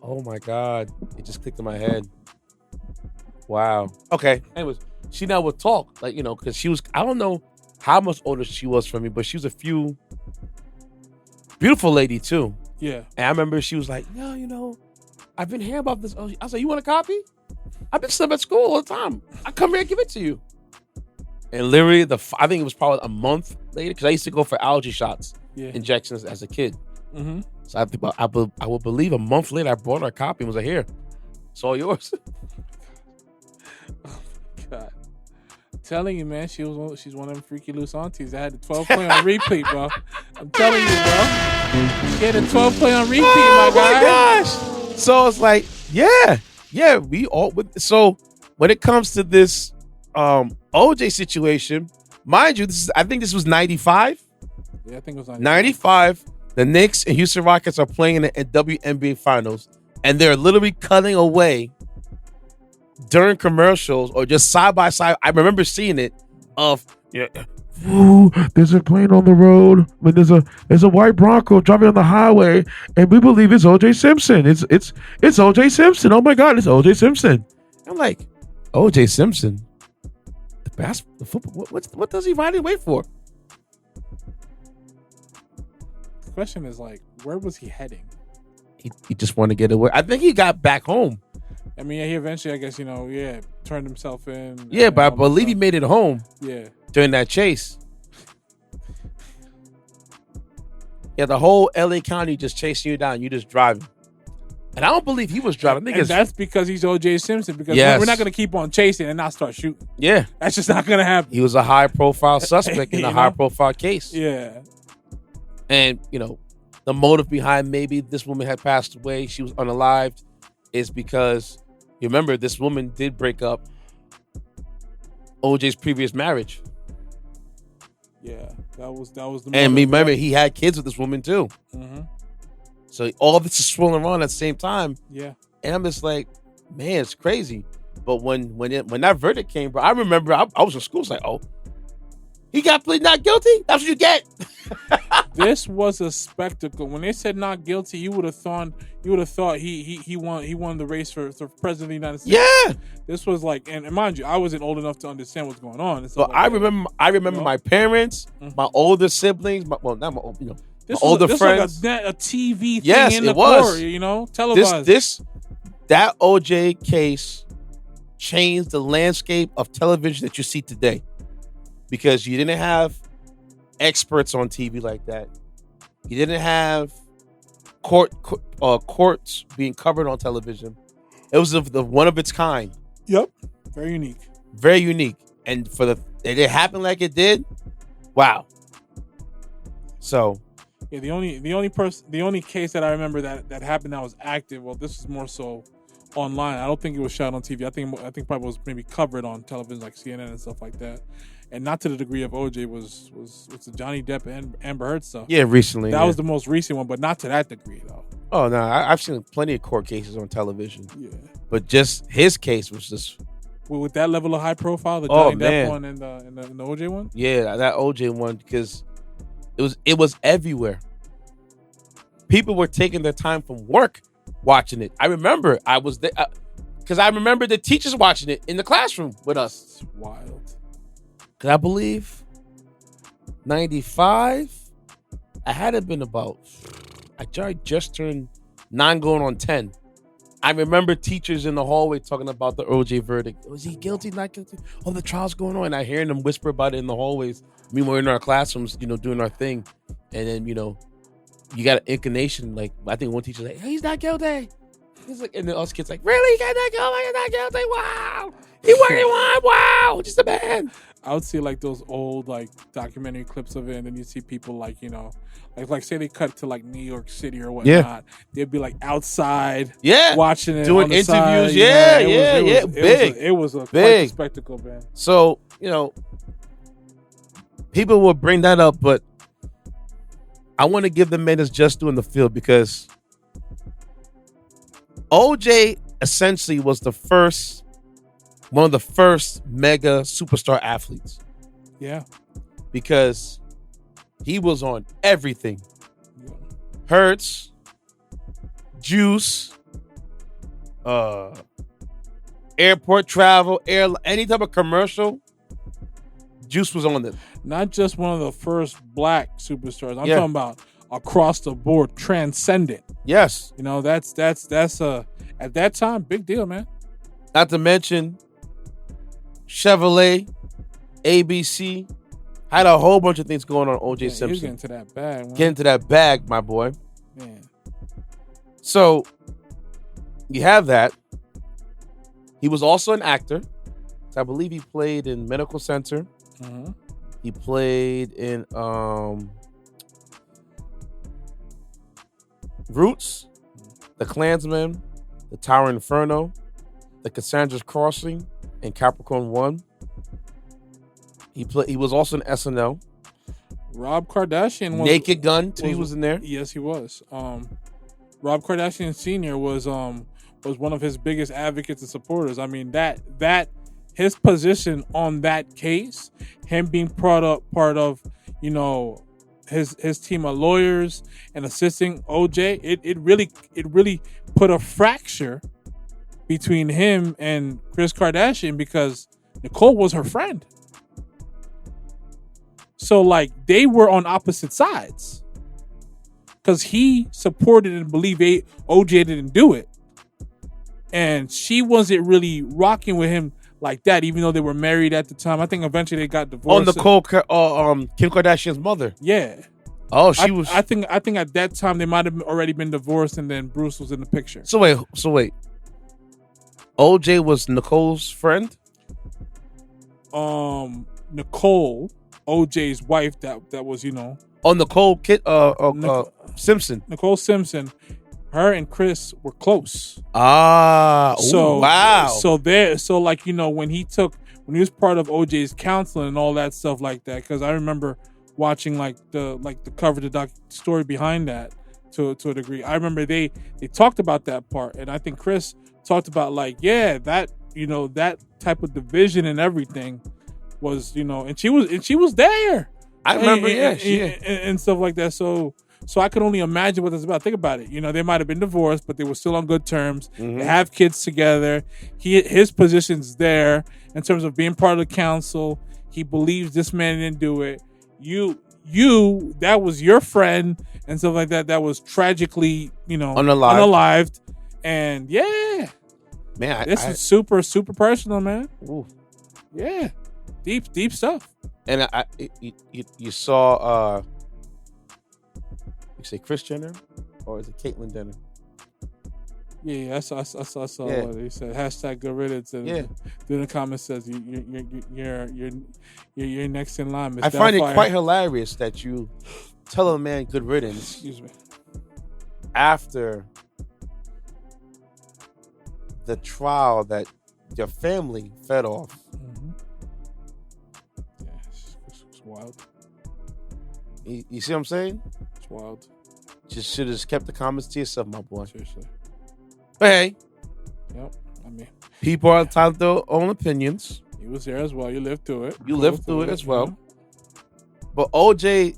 oh my God, it just clicked in my head. Wow. Okay. Anyways, she now would talk, like, because she was, I don't know how much older she was from me, but she was a few, beautiful lady too. Yeah. And I remember she was like, "No, I've been hearing about this." I was like, "You want a copy? I've been studying at school all the time. I come here and give it to you." And literally, I think it was probably a month later, because I used to go for allergy shots, injections as a kid. Mm-hmm. So I will believe a month later, I brought her a copy and was like, "Here, it's all yours." Oh my God. I'm telling you, man, she's one of them freaky loose aunties that had the 12 play on repeat, bro. I'm telling you, bro. She had a 12 play on repeat, my guy. Oh my gosh. So it's like, yeah, we all. So when it comes to this OJ situation, mind you, I think this was 95. Yeah, I think it was 95. The Knicks and Houston Rockets are playing in the WNBA Finals, and they're literally cutting away during commercials or just side by side. I remember seeing it of, ooh, there's a plane on the road. I mean, there's a white Bronco driving on the highway, and we believe it's OJ Simpson. It's OJ Simpson. Oh my God, it's OJ Simpson. I'm like, OJ Simpson, the football. What does he ride away for? The question is, like, where was he heading? He just wanted to get away. I think he got back home. I mean, he eventually, I guess, turned himself in. Yeah, but I believe he made it home. Yeah. During that chase. Yeah, the whole LA County just chasing you down. You just driving. And I don't believe he was driving. I think that's because he's OJ Simpson. Because we're not going to keep on chasing and not start shooting. Yeah. That's just not going to happen. He was a high-profile suspect in a high-profile case. Yeah. And, the motive behind maybe this woman had passed away, she was unalived, is because, you remember, this woman did break up OJ's previous marriage. Yeah, that was the. And remember, he had kids with this woman too. Mm-hmm. So all this is swirling around at the same time. Yeah. And I'm just like, man, it's crazy. But when that verdict came, bro, I remember I was in school. It's like, oh, he got pleaded not guilty. That's what you get. This was a spectacle. When they said not guilty, you would have thought he won the race for president of the United States. Yeah. This was like, and mind you, I wasn't old enough to understand what's going on. So like I remember my parents, my older siblings, not my older friends. Like a TV thing in the court, televised. That OJ case changed the landscape of television that you see today, because you didn't have experts on TV like that. You didn't have courts being covered on television. It was the one of its kind. Yep, very unique. Very unique, and it happened like it did. Wow. So, yeah, the only case that I remember that happened that was active. Well, this is more so online. I don't think it was shot on TV. I think probably was maybe covered on television like CNN and stuff like that. And not to the degree of OJ was the Johnny Depp and Amber Heard stuff. Yeah, recently. That was the most recent one, but not to that degree though. Oh no, I've seen plenty of court cases on television. Yeah, but just his case was just with that level of high profile, the Johnny Depp one and the OJ one. Yeah, that OJ one, because it was everywhere. People were taking their time from work watching it. I remember I was there because I remember the teachers watching it in the classroom with us. It's wild. Because I believe 95, I had it been about, I just turned 9 going on 10. I remember teachers in the hallway talking about the OJ verdict. Was he guilty, not guilty? Oh, the trial's going on. And I hearing them whisper about it in the hallways. Meanwhile, in our classrooms, doing our thing. And then, you got an inclination. Like, I think one teacher's like, hey, he's not guilty. He's like, and then us kids like, really? He's not guilty? Wow. He won. Wow. Just a man. I would see like those old like documentary clips of it, and then you see people like like say they cut to like New York City or whatnot. Yeah. They'd be like outside, watching it, doing interviews. Side. Big. It was a quite a spectacle, man. So people will bring that up, but I want to give the man his just due in the field, because OJ essentially was one of the first mega superstar athletes. Yeah. Because he was on everything. Hertz, Juice, airport travel, any type of commercial, Juice was on it. Not just one of the first black superstars. I'm talking about across the board, transcendent. Yes. That's at that time, big deal, man. Not to mention Chevrolet, ABC, had a whole bunch of things going on OJ Simpson. He was getting to that bag, man. Getting to that bag, my boy. Man. So, you have that. He was also an actor. I believe he played in Medical Center. Mm-hmm. He played in Roots, The Klansman, The Tower Inferno, The Cassandra's Crossing, and Capricorn 1. He was also in SNL. Rob Kardashian was Naked Gun too. He was in there. Yes, he was. Rob Kardashian Sr. was one of his biggest advocates and supporters. I mean that his position on that case, him being part of his team of lawyers and assisting OJ, it really put a fracture between him and Kris Kardashian, because Nicole was her friend. So like they were on opposite sides, because he supported and believed OJ didn't do it, and she wasn't really rocking with him like that, even though they were married at the time. I think eventually they got divorced. Oh, Nicole, Kim Kardashian's mother. Yeah. Oh, she was. I think at that time they might have already been divorced, and then Bruce was in the picture. So wait. OJ was Nicole's friend? Nicole, OJ's wife, that was, Oh, Nicole Simpson. Nicole Simpson, her and Kris were close. Ah, wow. So when he was part of OJ's counseling and all that stuff like that, because I remember watching the cover, the story behind that to a degree. I remember they talked about that part, and I think Kris talked about that that type of division and everything was, and she was there. I remember, and stuff like that. So I could only imagine what it's about. Think about it. They might have been divorced, but they were still on good terms. Mm-hmm. They have kids together. His position's there in terms of being part of the council. He believes this man didn't do it. You, that was your friend and stuff like that. That was tragically, unalived. And yeah, man, this is super, super personal, man. Ooh. Yeah, deep stuff. And you saw, you say Kris Jenner, or is it Caitlyn Jenner? Yeah, I saw what he said. # good riddance. And then the comment says you're next in line. Ms. I find it quite hilarious that you tell a man good riddance. Excuse me. After the trial that your family fed off. Mm-hmm. Yeah, it's wild. You see what I'm saying? It's wild. Just should have kept the comments to yourself, my boy. Seriously. But hey, yep. I mean, people are entitled to their own opinions. He was there as well. You lived through it. You lived through it as well. But OJ,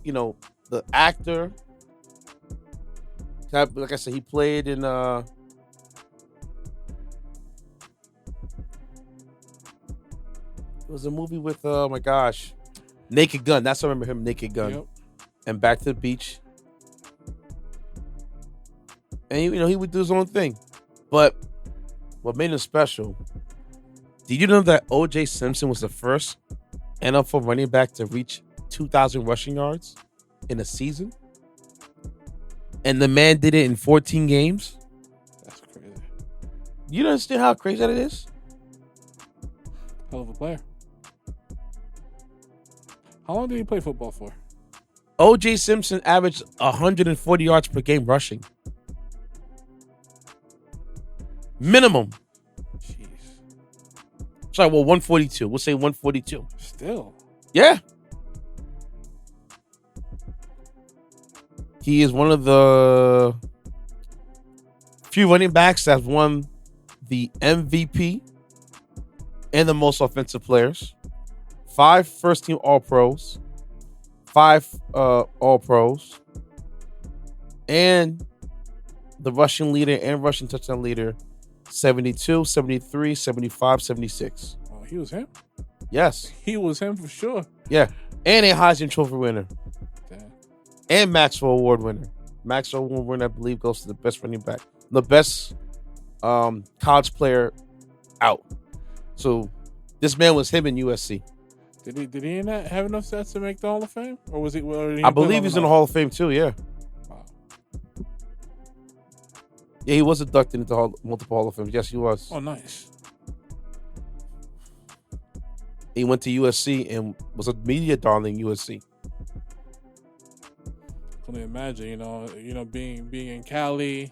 the actor, like I said, he played in it was a movie with oh my gosh, Naked Gun. That's what I remember him, Naked Gun. Yep. And Back to the Beach. And he would do his own thing. But what made him special, did you know that O.J. Simpson was the first NFL running back to reach 2,000 rushing yards in a season? And the man did it in 14 games? That's crazy. You don't understand how crazy that it is? Hell of a player. How long did he play football for? O.J. Simpson averaged 140 yards per game rushing. Minimum. Jeez. Sorry, 142. We'll say 142. Still. Yeah. He is one of the few running backs that have won the MVP and the most offensive players. 5 first-team All-Pros. 5 All-Pros. And the rushing leader and rushing touchdown leader. 72, 73, 75, 76. Oh, he was him? Yes. He was him for sure. Yeah. And a Heisman Trophy winner. Damn. And Maxwell Award winner. Maxwell Award winner, I believe, goes to the best running back. The best college player out. So this man was him in USC. Did he not have enough stats to make the Hall of Fame? Or was he? I believe he's in the Hall of Fame too, yeah. Wow. Yeah, he was inducted into multiple Hall of Fame. Yes, he was. Oh, nice. He went to USC and was a media darling USC. Can you imagine, being in Cali,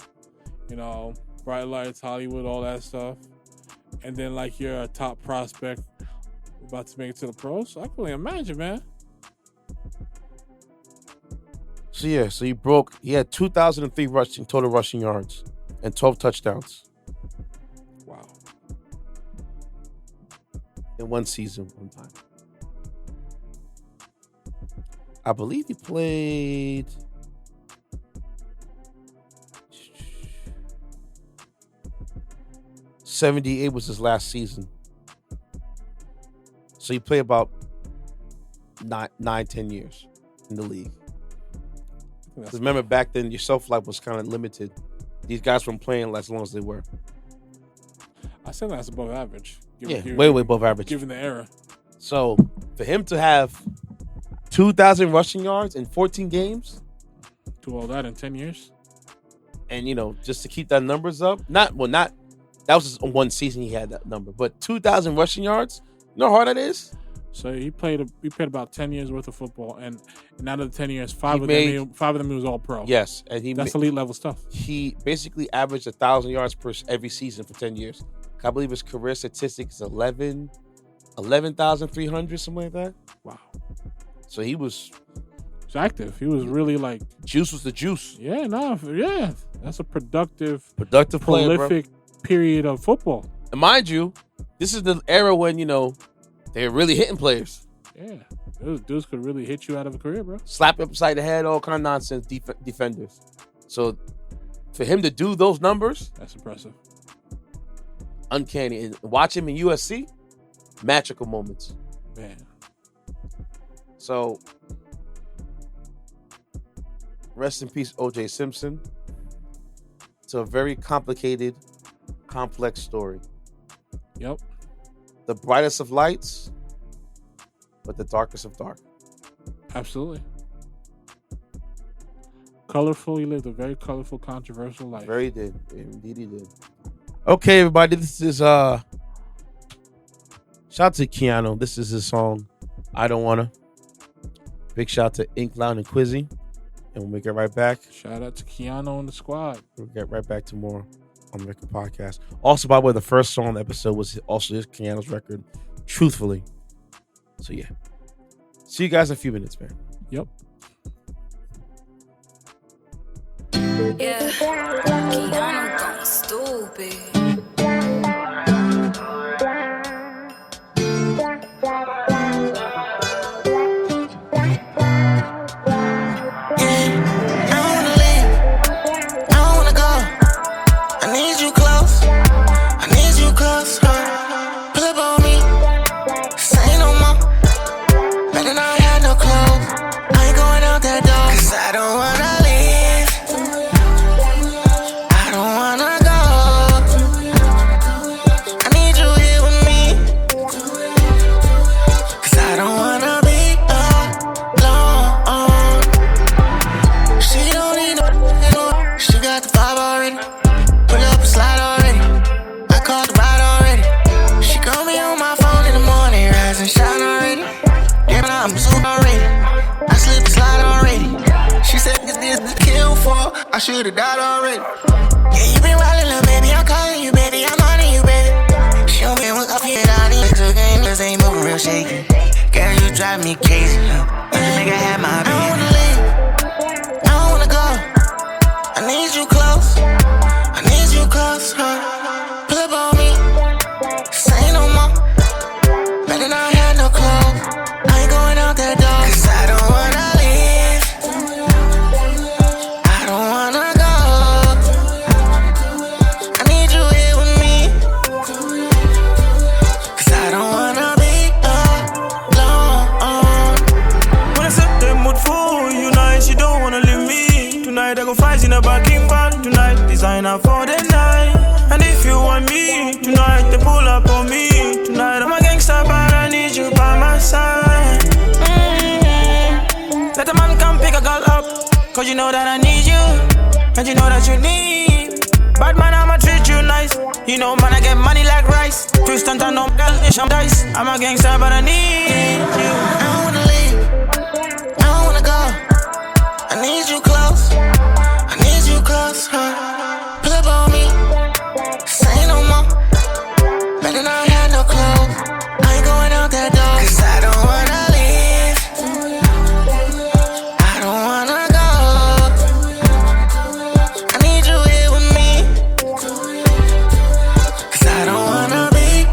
bright lights, Hollywood, all that stuff, and then like you're a top prospect about to make it to the pros. I can only imagine, man. So he had 2,003 total rushing yards and 12 touchdowns. Wow. In one season, one time. I believe he played 78 was his last season. So he played about 9-10 years in the league. Remember back then, your shelf life was kind of limited. These guys weren't playing as long as they were. I said that's above average. Way above average. Given the era. So for him to have 2,000 rushing yards in 14 games. Do all that in 10 years. And, just to keep that numbers up. That was just one season he had that number. But 2,000 rushing yards, you know how hard that is? So he played about 10 years worth of football, and out of the 10 years, five of them he was all pro. Yes, and that's elite level stuff. He basically averaged 1,000 yards per every season for 10 years. I believe his career statistics is 11,300, something like that. Wow. So he was active. He was really like juice was the juice. Yeah, that's a productive player, prolific period of football. And mind you, This is the era when, they're really hitting players. Yeah. Those dudes could really hit you out of a career, bro. Slap you upside the head, all kind of nonsense, defenders. So for him to do those numbers, that's impressive. Uncanny. And watch him in USC, magical moments. Man. So rest in peace, O.J. Simpson. It's a very complicated, complex story. Yep. The brightest of lights, but the darkest of dark. Absolutely. Colorful. He lived a very colorful, controversial life. Very did. Indeed he did. Okay, everybody. This is shout out to Keanu. This is his song, I Don't Wanna. Big shout out to InkLoud and Qwiss. And we'll get right back. Shout out to Keanu and the squad. We'll get right back to more on the Record Podcast. Also, by the way, the first song on the episode was also just Keanu's record, Truthfully. So yeah. See you guys in a few minutes, man. Yep. Yeah. Keanu going stupid. I should've died already. Yeah, you been wildin', little baby. I'm calling you, baby. I'm on you, baby. Show me what coffee and all these niggas game. This ain't moving real shaky. Girl, you drive me crazy. This nigga had my baby. I don't wanna leave. I don't wanna go. I need you close. I need you close. Pull up on me. Say no more. Better not have no clothes. I ain't going out that door. Cause I don't wanna leave. I don't wanna go. I need you here with me. Cause I don't wanna be alone. When I set the mood for you night, she don't wanna leave me. Tonight I go fight in a backing van. Tonight designer for the night. And if you want me tonight, they pull up on me. Tonight I'm a gangster, but I need you by my side. Let a man come pick a girl up, cause you know that I need you, and you know that you need. Bad man, I'ma treat you nice. You know, man, I get money like rice. Twist and turn on girl, I'm dice. I'm a gangster, but I need you. I don't wanna leave. I don't wanna go. I need you close. I need you close. Pull up on me. Say no more. Better not have no clothes. I ain't going out that door. Cause I don't wanna leave. I don't wanna go. I need you here with me. Cause I don't wanna be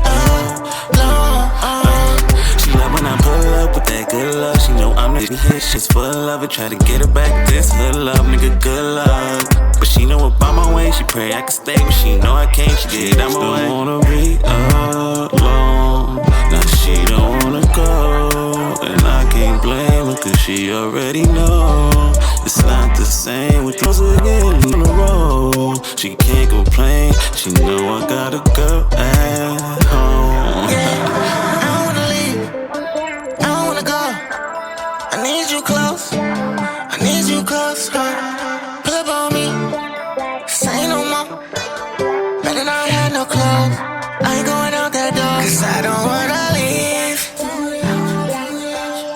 alone. She love when I pull up with that good love. She know I'm the hit, she's full of it. Try to get her back, this hood love, nigga, good luck. But she know about my way, she pray I can stay, but she know I can't, she did I'm away. Don't wanna be alone, now she don't wanna go. And I can't blame her, cause she already know it's not the same with those again in a row. She can't complain, she know I got a girl at home. I don't wanna leave. I don't wanna go. I need you close. I need you close. Pull up on me. Say no more. Better not have no clothes. I ain't going out that door. Cause I don't wanna leave.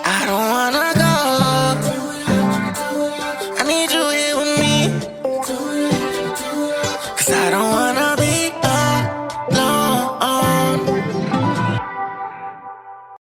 I don't wanna go. I need you here with me. Cause I don't wanna